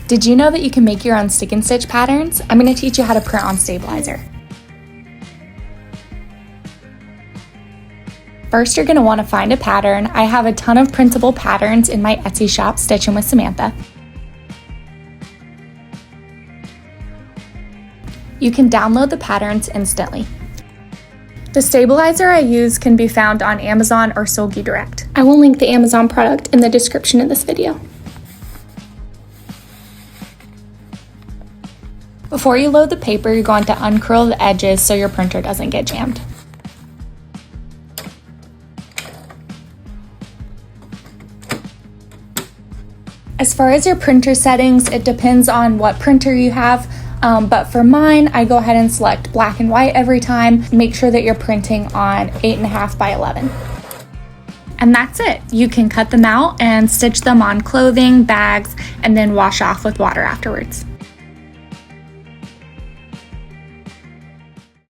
Did you know that you can make your own stick and stitch patterns? I'm going to teach you how to print on stabilizer. First, you're going to want to find a pattern. I have a ton of printable patterns in my Etsy shop, Stitching with Samantha. You can download the patterns instantly. The stabilizer I use can be found on Amazon or Solgi Direct. I will link the Amazon product in the description of this video. Before you load the paper, you're going to uncurl the edges so your printer doesn't get jammed. As far as your printer settings, it depends on what printer you have, but for mine, I go ahead and select black and white every time. Make sure that you're printing on 8.5 by 11. And that's it. You can cut them out and stitch them on clothing, bags, and then wash off with water afterwards.